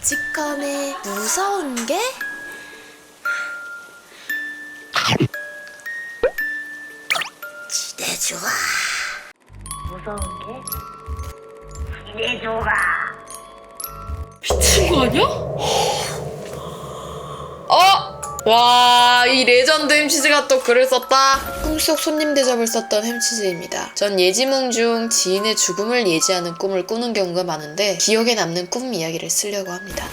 묵직함에 무서운 게? 지대주가 무서운 게? 지대주가 미친 거 아니야? 와, 이 레전드 햄치즈가 또 글을 썼다. 꿈속 손님 대접을 썼던 햄치즈입니다. 전 예지몽 중 지인의 죽음을 예지하는 꿈을 꾸는 경우가 많은데 기억에 남는 꿈 이야기를 쓰려고 합니다.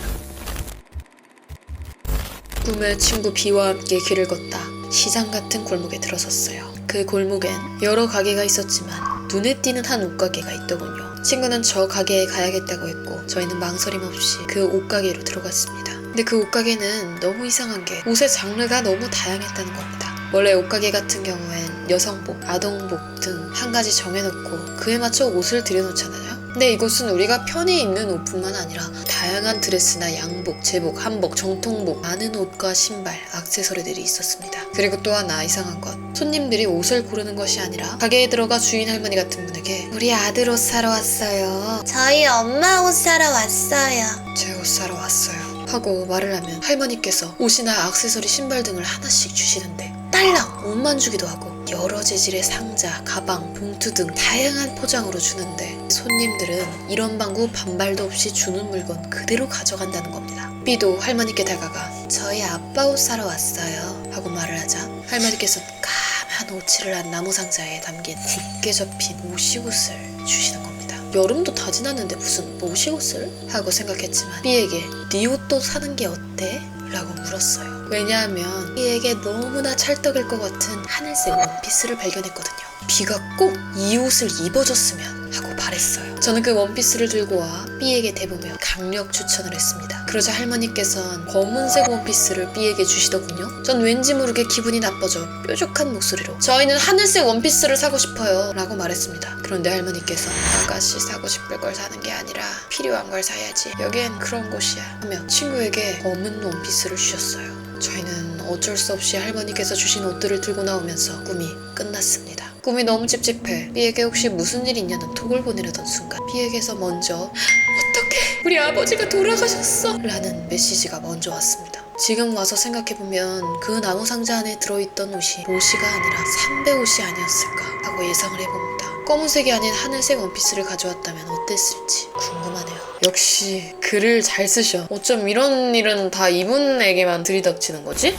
꿈에 친구 B와 함께 길을 걷다 시장 같은 골목에 들어섰어요. 그 골목엔 여러 가게가 있었지만 눈에 띄는 한 옷가게가 있더군요. 친구는 저 가게에 가야겠다고 했고 저희는 망설임 없이 그 옷가게로 들어갔습니다. 근데 그 옷가게는 너무 이상한 게 옷의 장르가 너무 다양했다는 겁니다. 원래 옷가게 같은 경우엔 여성복, 아동복 등 한 가지 정해놓고 그에 맞춰 옷을 들여놓잖아요. 근데 이곳은 우리가 편히 입는 옷뿐만 아니라 다양한 드레스나 양복, 제복, 한복, 정통복, 많은 옷과 신발, 액세서리들이 있었습니다. 그리고 또 하나 이상한 것, 손님들이 옷을 고르는 것이 아니라 가게에 들어가 주인 할머니 같은 분에게 우리 아들 옷 사러 왔어요, 저희 엄마 옷 사러 왔어요, 제 옷 사러 왔어요 하고 말을 하면 할머니께서 옷이나 액세서리, 신발 등을 하나씩 주시는데 딸랑 옷만 주기도 하고 여러 재질의 상자, 가방, 봉투 등 다양한 포장으로 주는데 손님들은 이런 방구 반발도 없이 주는 물건 그대로 가져간다는 겁니다. B도 할머니께 다가가 저희 아빠 옷 사러 왔어요 하고 말을 하자 할머니께서 까만 오칠을 한 나무 상자에 담긴 곱게 접힌 옷이옷을 주시는 겁니다. 여름도 다 지났는데 무슨 옷이옷을? 하고 생각했지만 B에게 네 옷도 사는 게 어때? 라고 물었어요. 왜냐하면 B에게 너무나 찰떡일 것 같은 하늘색 원피스를 발견했거든요. B가 꼭 이 옷을 입어줬으면 하고 바랬어요. 저는 그 원피스를 들고 와 B에게 대보며 강력 추천을 했습니다. 그러자 할머니께선 검은색 원피스를 B에게 주시더군요. 전 왠지 모르게 기분이 나빠져 뾰족한 목소리로 저희는 하늘색 원피스를 사고 싶어요 라고 말했습니다. 그런데 할머니께서 아가씨 사고 싶을 걸 사는 게 아니라 필요한 걸 사야지, 여기엔 그런 곳이야 하며 친구에게 검은 원피스를 주셨어요. 저희는 어쩔 수 없이 할머니께서 주신 옷들을 들고 나오면서 꿈이 끝났습니다. 꿈이 너무 찝찝해 B에게 혹시 무슨 일 있냐는 톡을 보내려던 순간 B에게서 먼저 어떡해 우리 아버지가 돌아가셨어 라는 메시지가 먼저 왔습니다. 지금 와서 생각해보면 그 나무 상자 안에 들어있던 옷이 모시가 아니라 삼배 옷이 아니었을까 하고 예상을 해봅니다. 검은색이 아닌 하늘색 원피스를 가져왔다면 어땠을지 궁금하네요. 역시 글을 잘 쓰셔. 어쩜 이런 일은 다 이분에게만 들이닥치는 거지?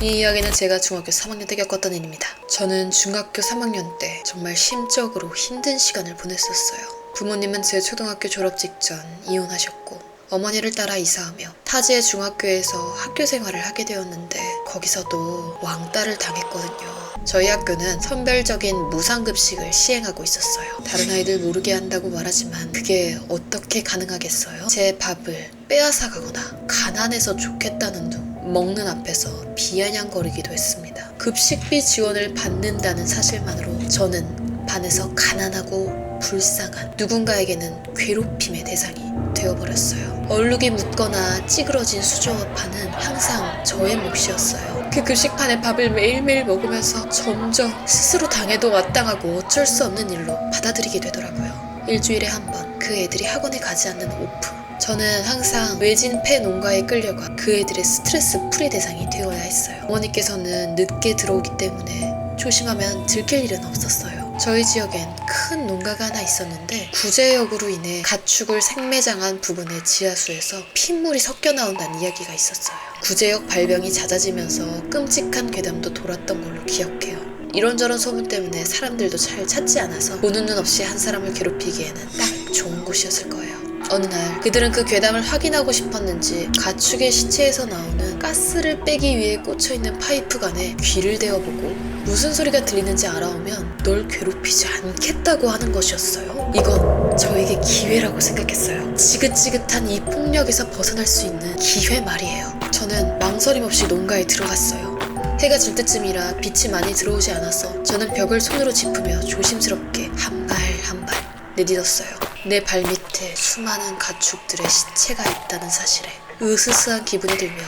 이 이야기는 제가 중학교 3학년 때 겪었던 일입니다. 저는 중학교 3학년 때 정말 심적으로 힘든 시간을 보냈었어요. 부모님은 제 초등학교 졸업 직전 이혼하셨고 어머니를 따라 이사하며 타지의 중학교에서 학교 생활을 하게 되었는데 거기서도 왕따를 당했거든요. 저희 학교는 선별적인 무상급식을 시행하고 있었어요. 다른 아이들 모르게 한다고 말하지만 그게 어떻게 가능하겠어요? 제 밥을 빼앗아 가거나 가난해서 좋겠다는 둥 먹는 앞에서 비아냥거리기도 했습니다. 급식비 지원을 받는다는 사실만으로 저는 반에서 가난하고 불쌍한 누군가에게는 괴롭힘의 대상이 되어버렸어요. 얼룩이 묻거나 찌그러진 수저파는 항상 저의 몫이었어요. 그 급식판에 밥을 매일매일 먹으면서 점점 스스로 당해도 마땅하고 어쩔 수 없는 일로 받아들이게 되더라고요. 일주일에 한 번 그 애들이 학원에 가지 않는 오프, 저는 항상 외진 폐 농가에 끌려가 그 애들의 스트레스 풀이 대상이 되어야 했어요. 어머니께서는 늦게 들어오기 때문에 조심하면 들킬 일은 없었어요. 저희 지역엔 큰 농가가 하나 있었는데 구제역으로 인해 가축을 생매장한 부분의 지하수에서 핏물이 섞여 나온다는 이야기가 있었어요. 구제역 발병이 잦아지면서 끔찍한 괴담도 돌았던 걸로 기억해요. 이런저런 소문 때문에 사람들도 잘 찾지 않아서 보는 눈 없이 한 사람을 괴롭히기에는 딱 좋은 곳이었을 거예요. 어느 날 그들은 그 괴담을 확인하고 싶었는지 가축의 시체에서 나오는 가스를 빼기 위해 꽂혀있는 파이프관에 귀를 대어보고 무슨 소리가 들리는지 알아오면 널 괴롭히지 않겠다고 하는 것이었어요. 이건 저에게 기회라고 생각했어요. 지긋지긋한 이 폭력에서 벗어날 수 있는 기회 말이에요. 저는 망설임 없이 농가에 들어갔어요. 해가 질 때쯤이라 빛이 많이 들어오지 않아서 저는 벽을 손으로 짚으며 조심스럽게 한 발 한 발 내딛었어요. 내 발밑에 수많은 가축들의 시체가 있다는 사실에 으스스한 기분이 들며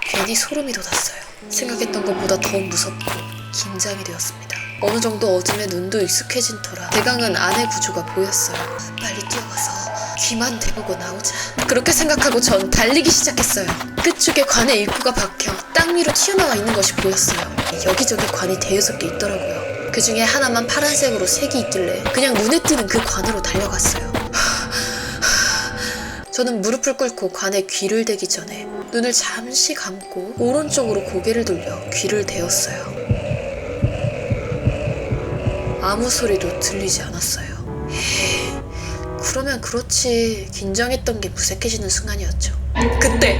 괜히 소름이 돋았어요. 생각했던 것보다 더 무섭고 긴장이 되었습니다. 어느 정도 어둠에 눈도 익숙해진 터라 대강은 안의 구조가 보였어요. 빨리 뛰어가서 귀만 대보고 나오자. 그렇게 생각하고 전 달리기 시작했어요. 끝쪽에 관의 입구가 박혀 땅 위로 튀어나와 있는 것이 보였어요. 여기저기 관이 대여섯 개 있더라고요. 그 중에 하나만 파란색으로 색이 있길래 그냥 눈에 띄는 그 관으로 달려갔어요. 저는 무릎을 꿇고 관에 귀를 대기 전에 눈을 잠시 감고 오른쪽으로 고개를 돌려 귀를 대었어요. 아무 소리도 들리지 않았어요. 에이, 그러면 그렇지. 긴장했던 게 무색해지는 순간이었죠. 그때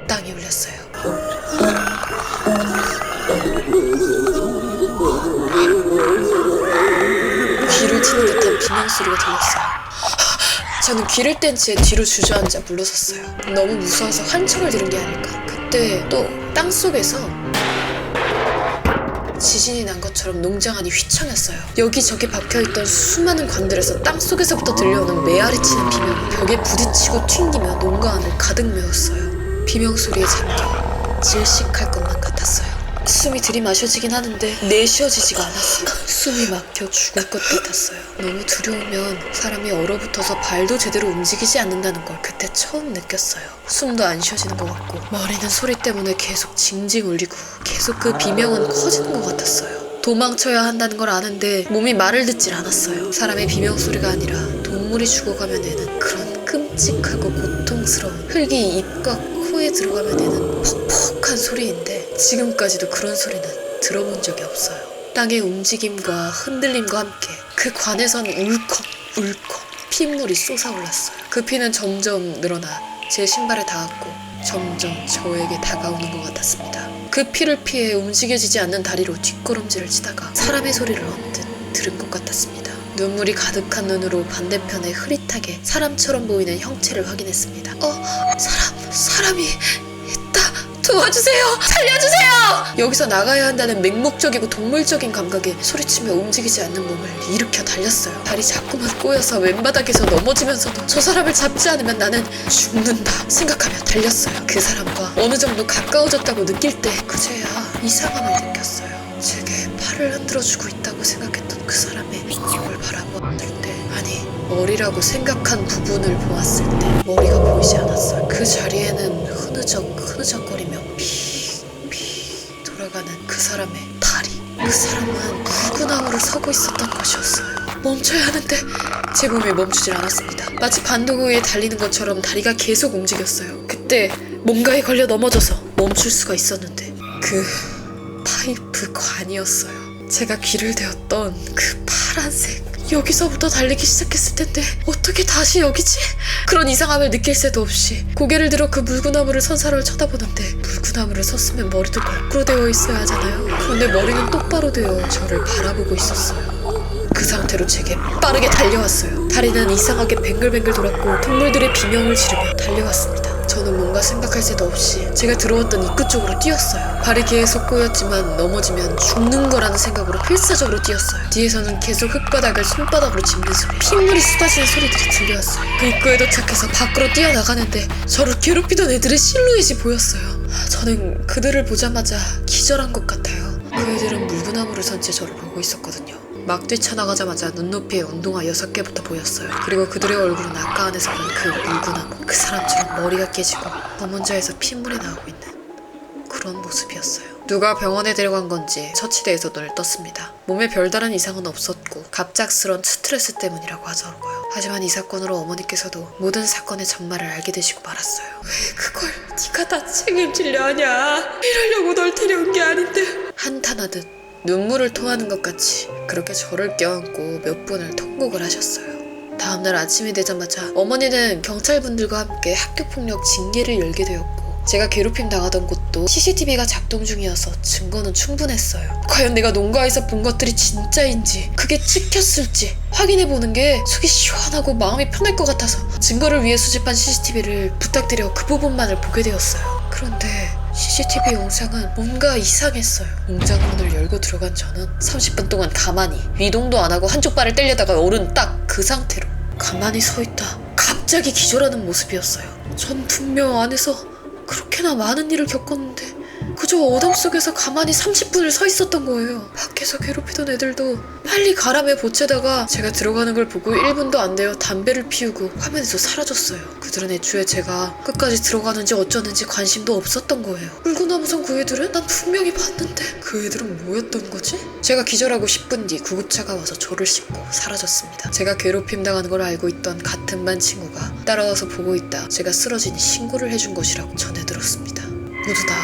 땅이 울렸어요. 귀를 찌는 듯한 비명소리가 들렸어요. 저는 귀를 뗀 채 뒤로 주저앉아 물러섰어요. 너무 무서워서 환청을 들은 게 아닐까. 그때 또 땅속에서 지진이 난 것처럼 농장 안이 휘청였어요. 여기저기 박혀있던 수많은 관들에서 땅속에서부터 들려오는 메아리치는 비명이 벽에 부딪히고 튕기며 농가 안을 가득 메웠어요. 비명소리에 잠겨 질식할 것만 같았어요. 숨이 들이마셔지긴 하는데 내쉬어지지가 않았어요. 숨이 막혀 죽을 것 같았어요. 너무 두려우면 사람이 얼어붙어서 발도 제대로 움직이지 않는다는 걸 그때 처음 느꼈어요. 숨도 안 쉬어지는 것 같고 머리는 소리 때문에 계속 징징 울리고 계속 그 비명은 커지는 것 같았어요. 도망쳐야 한다는 걸 아는데 몸이 말을 듣질 않았어요. 사람의 비명소리가 아니라 동물이 죽어가면 내는 그런 끔찍하고 고통스러운 흙이 입과 코에 들어가면 내는 퍽퍽한 소리인데 지금까지도 그런 소리는 들어본 적이 없어요. 땅의 움직임과 흔들림과 함께 그 관에선 울컥울컥 핏물이 솟아올랐어요. 그 피는 점점 늘어나 제 신발에 닿았고 점점 저에게 다가오는 것 같았습니다. 그 피를 피해 움직여지지 않는 다리로 뒷걸음질을 치다가 사람의 소리를 언뜻 들은 것 같았습니다. 눈물이 가득한 눈으로 반대편에 흐릿하게 사람처럼 보이는 형체를 확인했습니다. 사람이 있다. 도와주세요! 살려주세요! 여기서 나가야 한다는 맹목적이고 동물적인 감각에 소리치며 움직이지 않는 몸을 일으켜 달렸어요. 발이 자꾸만 꼬여서 맨바닥에서 넘어지면서도 저 사람을 잡지 않으면 나는 죽는다 생각하며 달렸어요. 그 사람과 어느 정도 가까워졌다고 느낄 때 그제야 이상함을 느꼈어요. 제게 팔을 흔들어주고 있다고 생각했던 그 사람의 몸을 바라보았을 때, 아니 머리라고 생각한 부분을 보았을 때 머리가 보이지 않았어요. 그 자리에는 흐느적거리며 픽픽 돌아가는 그 사람의 다리. 그 사람은 물구나무로 서고 있었던 것이었어요. 멈춰야 하는데 제 몸이 멈추질 않았습니다. 마치 반도구에 달리는 것처럼 다리가 계속 움직였어요. 그때 뭔가에 걸려 넘어져서 멈출 수가 있었는데 그 파이프 관이었어요. 제가 귀를 대었던 그 파란색, 여기서부터 달리기 시작했을 텐데 어떻게 다시 여기지? 그런 이상함을 느낄 새도 없이 고개를 들어 그 물구나무를 선 사람을 쳐다보는데 물구나무를 섰으면 머리도 거꾸로 되어 있어야 하잖아요. 그런데 머리는 똑바로 되어 저를 바라보고 있었어요. 그 상태로 제게 빠르게 달려왔어요. 다리는 이상하게 뱅글뱅글 돌았고 동물들의 비명을 지르며 달려왔습니다. 저는 뭔가 생각할 새도 없이 제가 들어왔던 입구 쪽으로 뛰었어요. 발이 계속 꼬였지만 넘어지면 죽는 거라는 생각으로 필사적으로 뛰었어요. 뒤에서는 계속 흙바닥을 손바닥으로 짚는 소리, 핏물이 쏟아지는 소리들이 들려왔어요. 그 입구에 도착해서 밖으로 뛰어나가는데 저를 괴롭히던 애들의 실루엣이 보였어요. 저는 그들을 보자마자 기절한 것 같아요. 그 애들은 물구나무를 선 채 저를 보고 있었거든요. 막 뛰쳐나가자마자 눈높이에 운동화 6개부터 보였어요. 그리고 그들의 얼굴은 아까 안에서 본 그 물구나무, 그 사람처럼 머리가 깨지고 검은자에서 핏물이 나오고 있는 그런 모습이었어요. 누가 병원에 데려간 건지 처치대에서 눈을 떴습니다. 몸에 별다른 이상은 없었고 갑작스런 스트레스 때문이라고 하더라고요. 하지만 이 사건으로 어머니께서도 모든 사건의 전말을 알게 되시고 말았어요. 왜 그걸 네가 다 책임지려 하냐? 이러려고 널 데려온 게 아닌데. 한탄하듯 눈물을 토하는 것 같이 그렇게 저를 껴안고 몇 분을 통곡을 하셨어요. 다음날 아침이 되자마자 어머니는 경찰분들과 함께 학교폭력 징계를 열게 되었고 제가 괴롭힘 당하던 곳도 CCTV가 작동 중이어서 증거는 충분했어요. 과연 내가 농가에서 본 것들이 진짜인지 그게 찍혔을지 확인해보는 게 속이 시원하고 마음이 편할 것 같아서 증거를 위해 수집한 CCTV를 부탁드려 그 부분만을 보게 되었어요. 그런데 CCTV 영상은 뭔가 이상했어요. 농장문을 열고 들어간 저는 30분 동안 가만히 위동도 안 하고 한쪽 발을 떼려다가 오른 딱 그 상태로 가만히 서 있다 갑자기 기절하는 모습이었어요. 전 분명 안에서 그렇게나 많은 일을 겪었는데 그저 어둠 속에서 가만히 30분을 서 있었던 거예요. 밖에서 괴롭히던 애들도 빨리 가라며 보채다가 제가 들어가는 걸 보고 1분도 안 되어 담배를 피우고 화면에서 사라졌어요. 그들은 애초에 제가 끝까지 들어가는지 어쩌는지 관심도 없었던 거예요. 물구나무선 그 애들은 난 분명히 봤는데 그 애들은 뭐였던 거지? 제가 기절하고 10분 뒤 구급차가 와서 저를 싣고 사라졌습니다. 제가 괴롭힘 당하는 걸 알고 있던 같은 반 친구가 따라와서 보고 있다 제가 쓰러지니 신고를 해준 것이라고 전해 들었습니다. 모두 다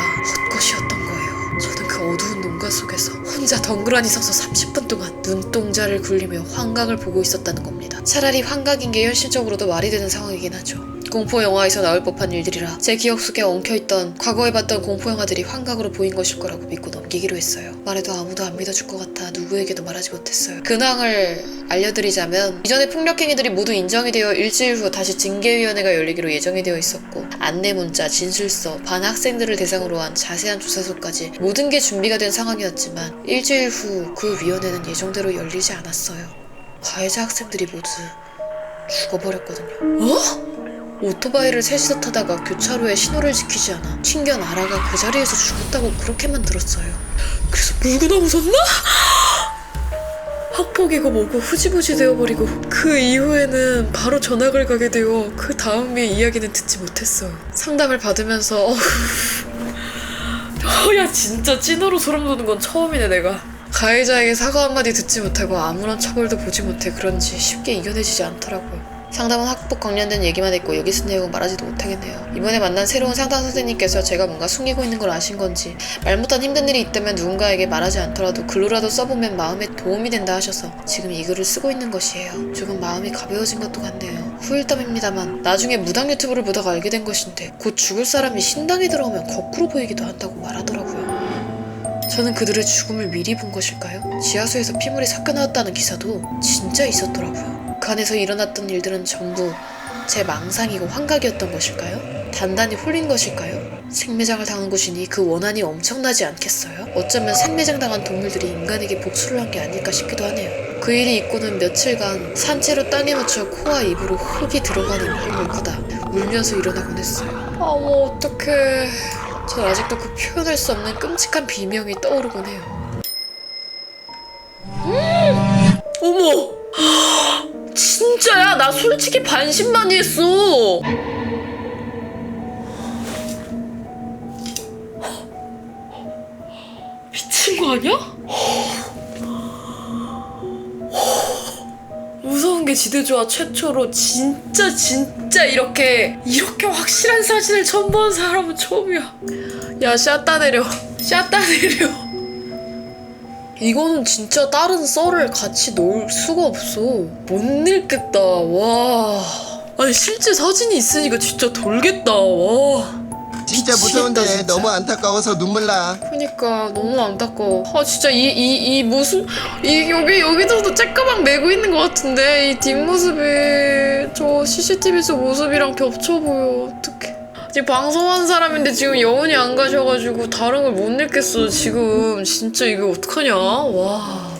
헛것이었던 거예요. 저는 그 어두운 농가 속에서 혼자 덩그러니 서서 30분 동안 눈동자를 굴리며 환각을 보고 있었다는 겁니다. 차라리 환각인 게 현실적으로도 말이 되는 상황이긴 하죠. 공포 영화에서 나올 법한 일들이라 제 기억 속에 엉켜있던 과거에 봤던 공포 영화들이 환각으로 보인 것일 거라고 믿고 넘기기로 했어요. 말해도 아무도 안 믿어줄 것 같아 누구에게도 말하지 못했어요. 근황을 알려드리자면 이전에 폭력행위들이 모두 인정이 되어 일주일 후 다시 징계위원회가 열리기로 예정이 되어 있었고 안내문자, 진술서, 반 학생들을 대상으로 한 자세한 조사서까지 모든 게 준비가 된 상황이었지만 일주일 후 그 위원회는 예정대로 열리지 않았어요. 가해자 학생들이 모두 죽어버렸거든요. 어? 오토바이를 셋이서 타다가 교차로에 신호를 지키지 않아 튕겨 날아가 그 자리에서 죽었다고 그렇게만 들었어요. 그래서 물구나무 섰나? 학폭이고 뭐고 후지부지 되어버리고 그 이후에는 바로 전학을 가게 되어 그 다음의 이야기는 듣지 못했어요. 상담을 받으면서 야 진짜 찐으로 소름 돋는 건 처음이네 내가. 가해자에게 사과 한마디 듣지 못하고 아무런 처벌도 보지 못해 그런지 쉽게 이겨내지지 않더라고요. 상담은 학폭 관련된 얘기만 했고 여기 쓴 내용은 말하지도 못하겠네요. 이번에 만난 새로운 상담 선생님께서 제가 뭔가 숨기고 있는 걸 아신 건지 말 못한 힘든 일이 있다면 누군가에게 말하지 않더라도 글로라도 써보면 마음에 도움이 된다 하셔서 지금 이 글을 쓰고 있는 것이에요. 조금 마음이 가벼워진 것도 같네요. 후일담입니다만 나중에 무당 유튜브를 보다가 알게 된 것인데 곧 죽을 사람이 신당에 들어오면 거꾸로 보이기도 한다고 말하더라고요. 저는 그들의 죽음을 미리 본 것일까요? 지하수에서 피물이 섞여 나왔다는 기사도 진짜 있었더라고요. 그 안에서 일어났던 일들은 전부 제 망상이고 환각이었던 것일까요? 단단히 홀린 것일까요? 생매장을 당한 곳이니 그 원한이 엄청나지 않겠어요? 어쩌면 생매장 당한 동물들이 인간에게 복수를 한 게 아닐까 싶기도 하네요. 그 일이 있고는 며칠간 산채로 땅에 묻혀 코와 입으로 흙이 들어가는 걸 보다 울면서 일어나곤 했어요. 뭐 어떡해. 전 아직도 그 표현할 수 없는 끔찍한 비명이 떠오르곤 해요. 어머! 진짜야? 나 솔직히 반신반의 했어. 미친 거 아니야? 무서운 게 지대조화 최초로 진짜 이렇게 확실한 사진을 처음 본 사람은 처음이야. 야, 샷다 내려. 이거는 진짜 다른 썰을 같이 넣을 수가 없어. 못 읽겠다. 와. 아니 실제 사진이 있으니까 진짜 돌겠다. 와. 진짜 미치겠다, 무서운데 진짜. 너무 안타까워서 눈물 나. 그니까 너무 안타까워. 아 진짜 이 모습 여기서도 쬐까만 메고 있는 것 같은데 이 뒷모습이 저 CCTV에서 모습이랑 겹쳐 보여. 어떡해. 지금 방송한 사람인데 지금 여운이 안 가셔가지고 다른 걸 못 읽겠어 지금. 진짜 이거 어떡하냐. 와.